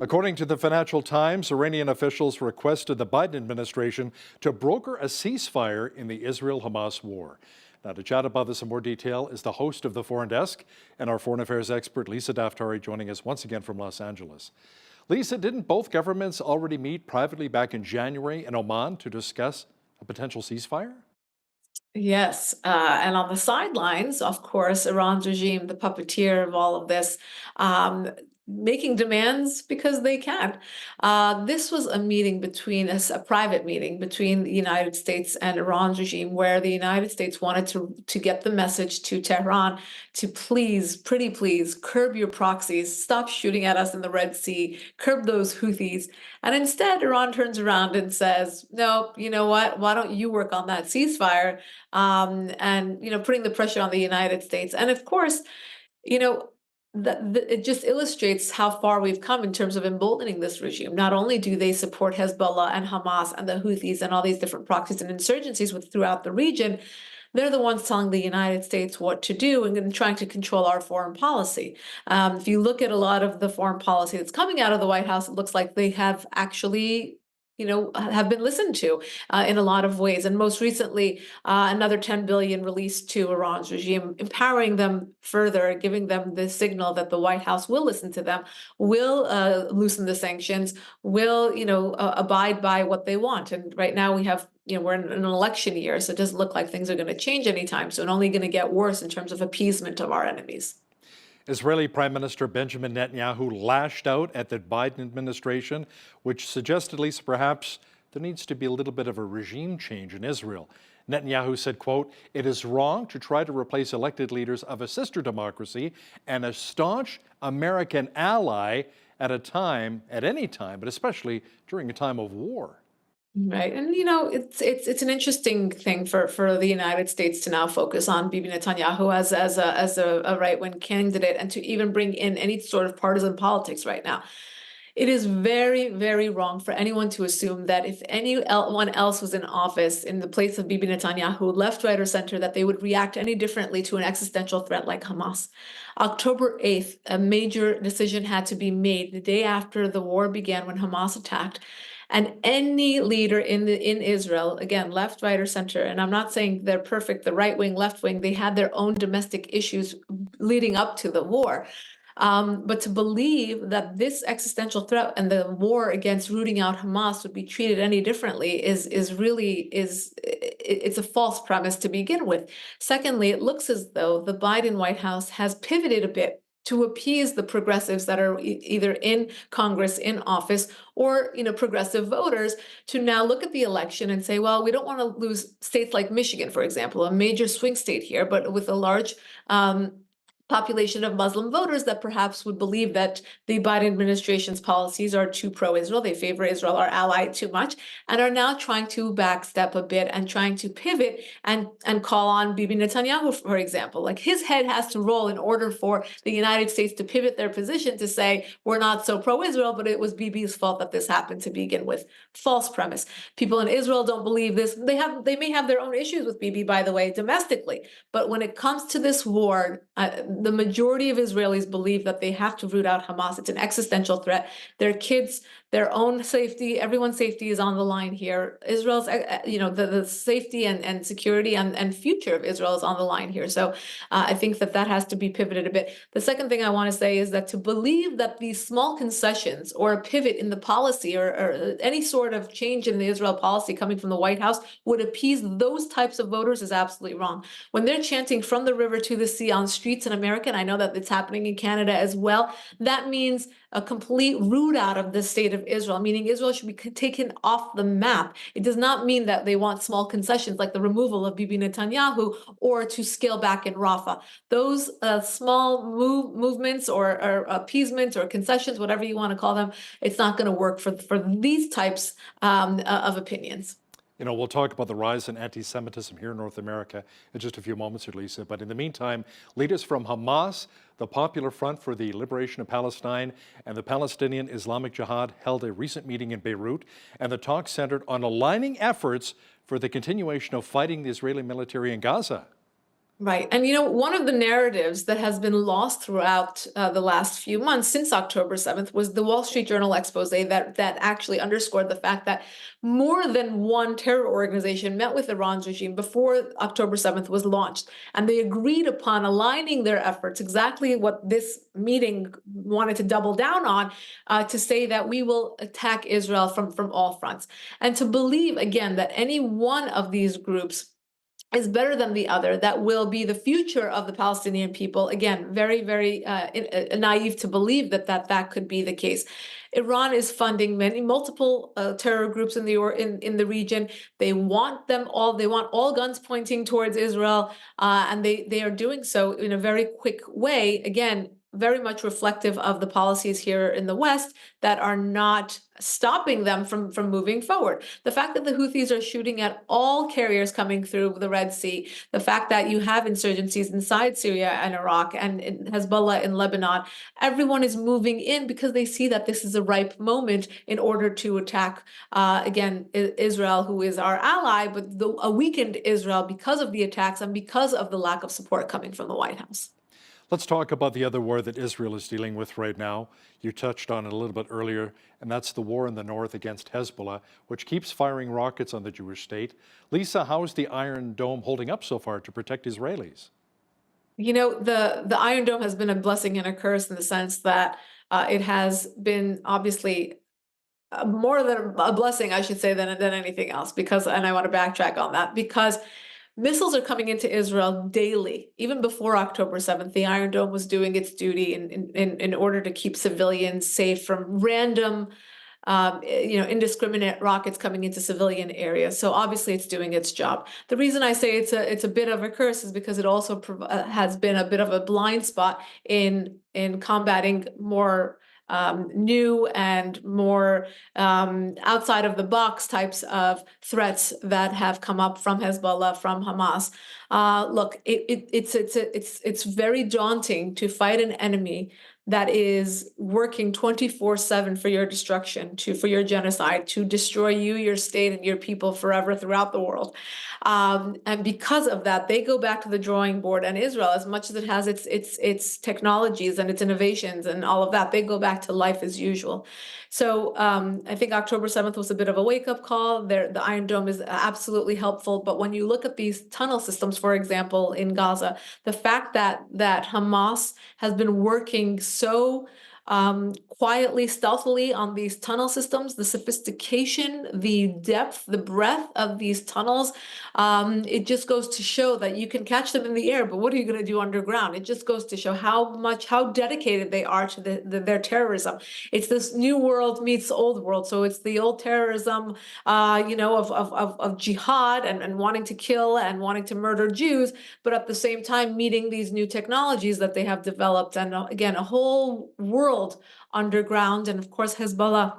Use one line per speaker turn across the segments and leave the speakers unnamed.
According to the Financial Times, Iranian officials requested the Biden administration to broker a ceasefire in the Israel-Hamas war. Now, to chat about this in more detail is the host of the Foreign Desk and our foreign affairs expert, Lisa Daftari, joining us once again from Los Angeles. Lisa, didn't both governments already meet privately back in January in Oman to discuss a potential ceasefire?
Yes, and on the sidelines, of course, Iran's regime, the puppeteer of all of this, making demands because they can. This was a meeting between a private meeting between the United States and Iran's regime, where the United States wanted to get the message to Tehran to please, pretty please, curb your proxies, stop shooting at us in the Red Sea, curb those Houthis. And instead, Iran turns around and says, no, you know what? Why don't you work on that ceasefire? And putting the pressure on the United States. And of course, you know, it just illustrates how far we've come in terms of emboldening this regime. Not only do they support Hezbollah and Hamas and the Houthis and all these different proxies and insurgencies throughout the region, they're the ones telling the United States what to do and trying to control our foreign policy. If you look at a lot of the foreign policy that's coming out of the White House, it looks like they have actually have been listened to in a lot of ways. And most recently, another 10 billion released to Iran's regime, empowering them further, giving them the signal that the White House will listen to them, will loosen the sanctions, will, abide by what they want. And right now we have, we're in an election year, so it doesn't look like things are going to change anytime soon, only going to get worse in terms of appeasement of our enemies.
Israeli Prime Minister Benjamin Netanyahu lashed out at the Biden administration, which suggested, at least perhaps, there needs to be a little bit of a regime change in Israel. Netanyahu said, quote, "It is wrong to try to replace elected leaders of a sister democracy and a staunch American ally at any time, but especially during a time of war."
Right. And it's an interesting thing for the United States to now focus on Bibi Netanyahu as a right-wing candidate and to even bring in any sort of partisan politics right now. It is very, very wrong for anyone to assume that if anyone else was in office in the place of Bibi Netanyahu, left, right, or center, that they would react any differently to an existential threat like Hamas. October 8th, a major decision had to be made the day after the war began when Hamas attacked. And any leader in Israel, again, left, right, or center, and I'm not saying they're perfect, the right wing, left wing, they had their own domestic issues leading up to the war. But to believe that this existential threat and the war against rooting out Hamas would be treated any differently it's a false premise to begin with. Secondly, it looks as though the Biden White House has pivoted a bit to appease the progressives that are either in Congress, in office, or progressive voters, to now look at the election and say, well, we don't want to lose states like Michigan, for example, a major swing state here, but with a large population of Muslim voters that perhaps would believe that the Biden administration's policies are too pro-Israel, they favor Israel, our ally, too much, and are now trying to backstep a bit and trying to pivot and call on Bibi Netanyahu, for example. Like, his head has to roll in order for the United States to pivot their position to say, we're not so pro-Israel, but it was Bibi's fault that this happened to begin with. False premise. People in Israel don't believe this. They may have their own issues with Bibi, by the way, domestically, but when it comes to this war, the majority of Israelis believe that they have to root out Hamas. It's an existential threat. Their kids, their own safety, everyone's safety is on the line here. Israel's, the safety and security and future of Israel is on the line here. So I think that has to be pivoted a bit. The second thing I want to say is that to believe that these small concessions or a pivot in the policy or any sort of change in the Israel policy coming from the White House would appease those types of voters is absolutely wrong. When they're chanting from the river to the sea on streets in America, and I know that it's happening in Canada as well, that means a complete root out of the state of Israel, meaning Israel should be taken off the map. It does not mean that they want small concessions like the removal of Bibi Netanyahu or to scale back in Rafah. Those small movements or appeasement or concessions, whatever you want to call them, it's not going to work for these types of opinions.
We'll talk about the rise in anti-Semitism here in North America in just a few moments, Lisa. But in the meantime, leaders from Hamas, the Popular Front for the Liberation of Palestine, and the Palestinian Islamic Jihad held a recent meeting in Beirut, and the talk centered on aligning efforts for the continuation of fighting the Israeli military in Gaza.
Right. And one of the narratives that has been lost throughout the last few months since October 7th was the Wall Street Journal expose that actually underscored the fact that more than one terror organization met with Iran's regime before October 7th was launched. And they agreed upon aligning their efforts, exactly what this meeting wanted to double down on, to say that we will attack Israel from all fronts. And to believe, again, that any one of these groups is better than the other, that will be the future of the Palestinian people. Again, very, very naive to believe that could be the case. Iran is funding multiple terror groups in the region. They want them all. They want all guns pointing towards Israel, and they are doing so in a very quick way. Again, very much reflective of the policies here in the West that are not stopping them from moving forward. The fact that the Houthis are shooting at all carriers coming through the Red Sea, the fact that you have insurgencies inside Syria and Iraq and Hezbollah in Lebanon, everyone is moving in because they see that this is a ripe moment in order to attack, again, Israel, who is our ally, but a weakened Israel because of the attacks and because of the lack of support coming from the White House.
Let's talk about the other war that Israel is dealing with right now. You touched on it a little bit earlier, and that's the war in the north against Hezbollah, which keeps firing rockets on the Jewish state. Lisa, how is the Iron Dome holding up so far to protect Israelis?
The Iron Dome has been a blessing and a curse in the sense that it has been obviously more than a blessing, I should say, than anything else. And I want to backtrack on that, because missiles are coming into Israel daily. Even before October 7th, the Iron Dome was doing its duty in order to keep civilians safe from random, indiscriminate rockets coming into civilian areas. So obviously it's doing its job. The reason I say it's a bit of a curse is because it also has been a bit of a blind spot in combating more new and more outside of the box types of threats that have come up from Hezbollah, from Hamas. Look, it's very daunting to fight an enemy that is working 24/7 for your destruction, for your genocide, to destroy you, your state, and your people forever throughout the world. And because of that, they go back to the drawing board. And Israel, as much as it has its technologies and its innovations and all of that, they go back to life as usual. So I think October 7th was a bit of a wake-up call. The Iron Dome is absolutely helpful. But when you look at these tunnel systems, for example, in Gaza, the fact that Hamas has been working so quietly, stealthily on these tunnel systems, the sophistication, the depth, the breadth of these tunnels, it just goes to show that you can catch them in the air, but what are you going to do underground? It just goes to show how dedicated they are to their terrorism. It's this new world meets old world. So it's the old terrorism, of jihad and wanting to kill and wanting to murder Jews, but at the same time meeting these new technologies that they have developed. And again, a whole world underground. And of course, Hezbollah,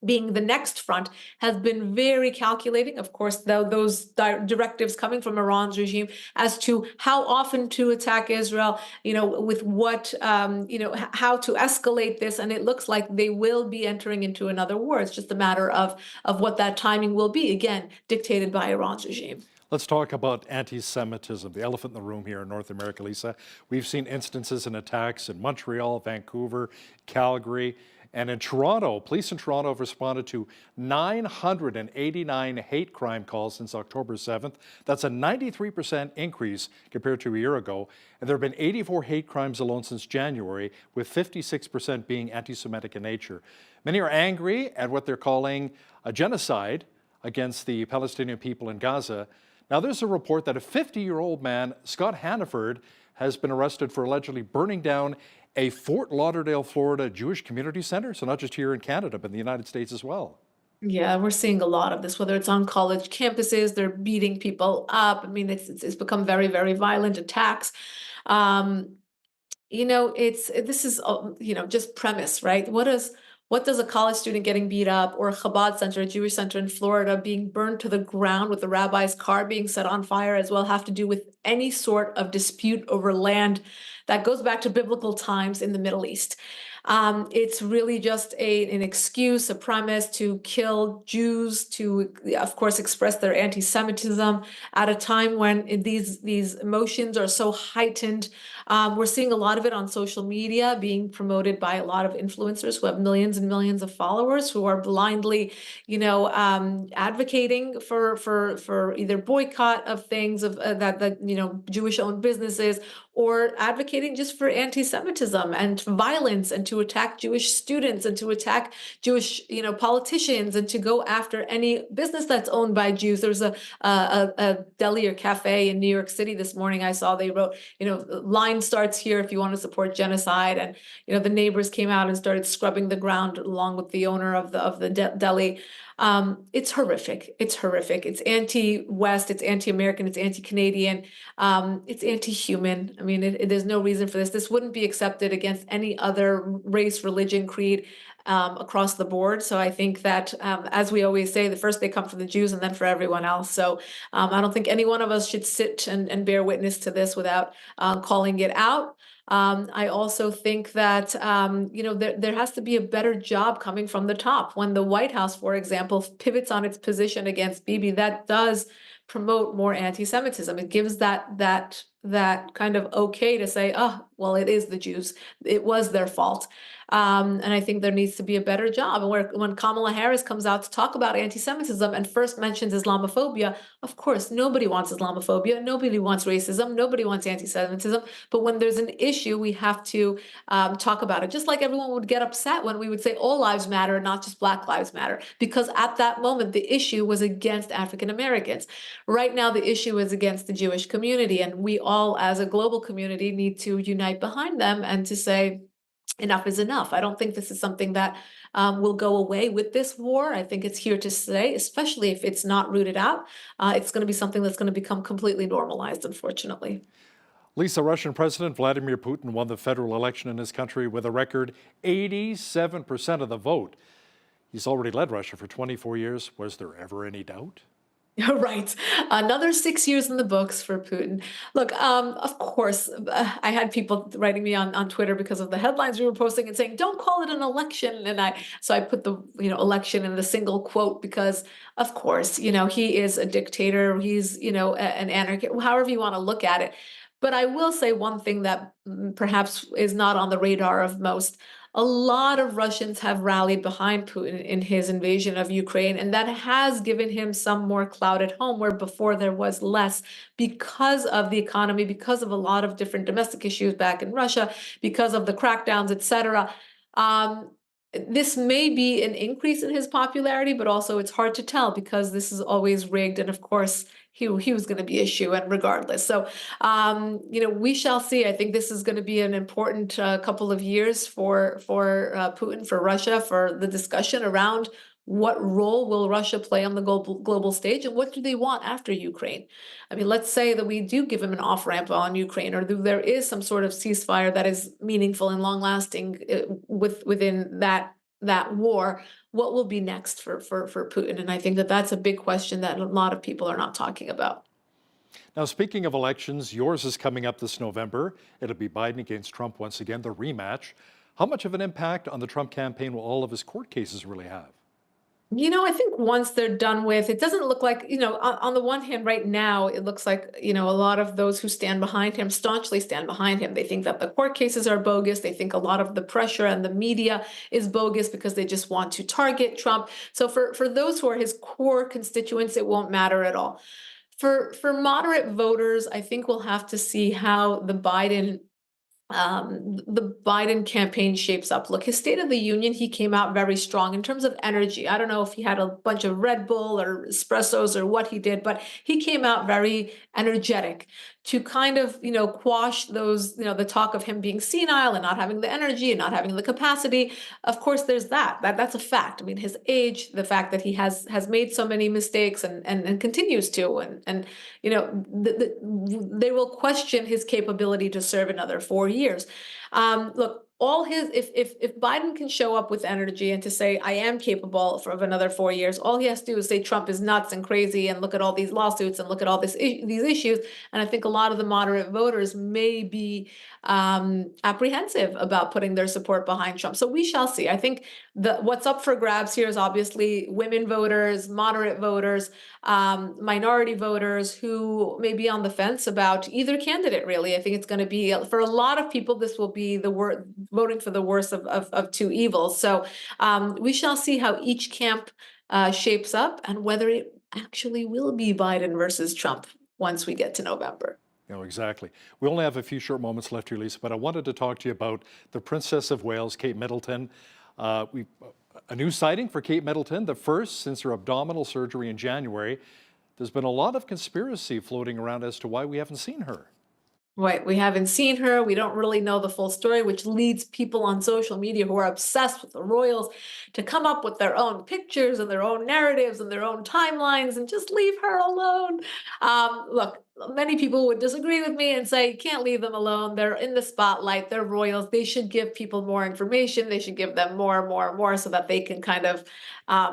being the next front, has been very calculating, of course, those directives coming from Iran's regime as to how often to attack Israel, with what, how to escalate this. And it looks like they will be entering into another war. It's just a matter of what that timing will be, again, dictated by Iran's regime.
Let's talk about anti-Semitism, the elephant in the room here in North America, Lisa. We've seen instances and attacks in Montreal, Vancouver, Calgary, and in Toronto. Police in Toronto have responded to 989 hate crime calls since October 7th. That's a 93% increase compared to a year ago. And there have been 84 hate crimes alone since January, with 56% being anti-Semitic in nature. Many are angry at what they're calling a genocide against the Palestinian people in Gaza. Now, there's a report that a 50-year-old man, Scott Hannaford, has been arrested for allegedly burning down a Fort Lauderdale, Florida Jewish community center. So not just here in Canada, but in the United States as well.
Yeah, we're seeing a lot of this, whether it's on college campuses, they're beating people up. I mean, it's become very, very violent attacks. This is just premise, right? What does a college student getting beat up, or a Chabad center, a Jewish center in Florida, being burned to the ground with the rabbi's car being set on fire as well, have to do with any sort of dispute over land that goes back to biblical times in the Middle East? It's really just an excuse, a premise to kill Jews, to, of course, express their anti-Semitism at a time when these emotions are so heightened. We're seeing a lot of it on social media being promoted by a lot of influencers who have millions and millions of followers who are blindly, advocating for either boycott of things of that Jewish-owned businesses, or advocating just for anti-Semitism and violence, and to attack Jewish students, and to attack Jewish, politicians, and to go after any business that's owned by Jews. There's a deli or cafe in New York City this morning. I saw they wrote, line starts here if you want to support genocide, and the neighbors came out and started scrubbing the ground along with the owner of the deli. It's horrific. It's horrific. It's anti-West. It's anti-American. It's anti-Canadian. It's anti-human. I mean, there's no reason for this. This wouldn't be accepted against any other race, religion, creed, across the board. So I think that, as we always say, the first they come for the Jews and then for everyone else. So I don't think any one of us should sit and bear witness to this without calling it out. I also think that there has to be a better job coming from the top. When the White House, for example, pivots on its position against Bibi, that does promote more anti-Semitism. It gives that kind of okay to say, oh, well, it is the Jews. It was their fault. And I think there needs to be a better job. And when Kamala Harris comes out to talk about anti-Semitism and first mentions Islamophobia, of course, nobody wants Islamophobia. Nobody wants racism. Nobody wants anti-Semitism. But when there's an issue, we have to talk about it. Just like everyone would get upset when we would say all lives matter, not just Black lives matter. Because at that moment, the issue was against African Americans. Right now, the issue is against the Jewish community. And we all, as a global community, need to unite behind them and to say, enough is enough. I don't think this is something that will go away with this war. I think it's here to stay, especially if it's not rooted out. It's going to be something that's going to become completely normalized, unfortunately.
Lisa, Russian President Vladimir Putin won the federal election in his country with a record 87% of the vote. He's already led Russia for 24 years. Was there ever any doubt?
Right. Another 6 years in the books for Putin. Look, of course, I had people writing me on Twitter because of the headlines we were posting and saying, don't call it an election. And so I put the, election in the single quote because, of course, he is a dictator. He's, an anarchist, however you want to look at it. But I will say one thing that perhaps is not on the radar of most. A lot of Russians have rallied behind Putin in his invasion of Ukraine, and that has given him some more clout at home, where before there was less, because of the economy, because of a lot of different domestic issues back in Russia, because of the crackdowns, etc. This may be an increase in his popularity, but also it's hard to tell because this is always rigged, and of course, he was going to be issue, and regardless. So, we shall see. I think this is going to be an important couple of years for Putin, for Russia, for the discussion around what role will Russia play on the global stage, and what do they want after Ukraine? I mean, let's say that we do give him an off-ramp on Ukraine, or there is some sort of ceasefire that is meaningful and long-lasting within that war. What will be next for Putin? And I think that that's a big question that a lot of people are not talking about.
Now, speaking of elections, yours is coming up this November. It'll be Biden against Trump once again, the rematch. How much of an impact on the Trump campaign will all of his court cases really have?
I think once they're done with, it doesn't look like, on the one hand, right now, it looks like, a lot of those who stand behind him, staunchly stand behind him. They think that the court cases are bogus. They think a lot of the pressure and the media is bogus because they just want to target Trump. So for those who are his core constituents, it won't matter at all. For moderate voters, I think we'll have to see how the Biden campaign shapes up. Look, his State of the Union, he came out very strong in terms of energy. I don't know if he had a bunch of Red Bull or espressos or what he did, but he came out very energetic to kind of, quash those, the talk of him being senile and not having the energy and not having the capacity. Of course, there's that's a fact. I mean, his age, the fact that he has made so many mistakes and continues to, and they will question his capability to serve another 4 years. Look, if Biden can show up with energy and to say, I am capable of another 4 years, all he has to do is say Trump is nuts and crazy and look at all these lawsuits and look at all these issues. And I think a lot of the moderate voters may be apprehensive about putting their support behind Trump. So we shall see. I think what's up for grabs here is obviously women voters, moderate voters, minority voters who may be on the fence about either candidate, really. I think it's going to be, for a lot of people, this will be voting for the worst of two evils. So we shall see how each camp shapes up and whether it actually will be Biden versus Trump once we get to November.
No, exactly. We only have a few short moments left here, Lisa, but I wanted to talk to you about the Princess of Wales, Kate Middleton. A new sighting for Kate Middleton, the first since her abdominal surgery in January. There's been a lot of conspiracy floating around as to why we haven't seen her.
Right, we haven't seen her. We don't really know the full story, which leads people on social media who are obsessed with the royals to come up with their own pictures and their own narratives and their own timelines and just leave her alone. Look, many people would disagree with me and say you can't leave them alone. They're in the spotlight. They're royals. They should give people more information. They should give them more so that they can kind of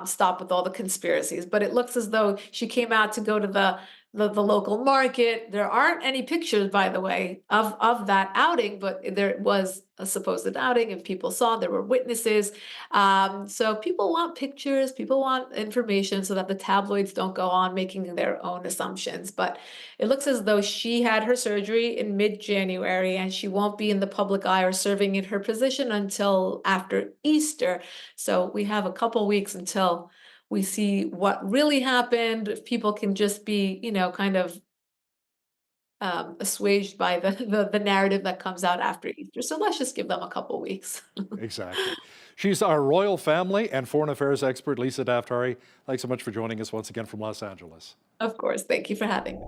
stop with all the conspiracies. But it looks as though she came out to go to the local market. There aren't any pictures, by the way, of that outing, but there was a supposed outing and people saw, there were witnesses. So people want pictures, people want information so that the tabloids don't go on making their own assumptions. But it looks as though she had her surgery in mid-January and she won't be in the public eye or serving in her position until after Easter. So we have a couple weeks until we see what really happened. If people can just be, kind of assuaged by the narrative that comes out after Easter. So let's just give them a couple weeks.
Exactly. She's our royal family and foreign affairs expert, Lisa Daftari. Thanks so much for joining us once again from Los Angeles.
Of course. Thank you for having me.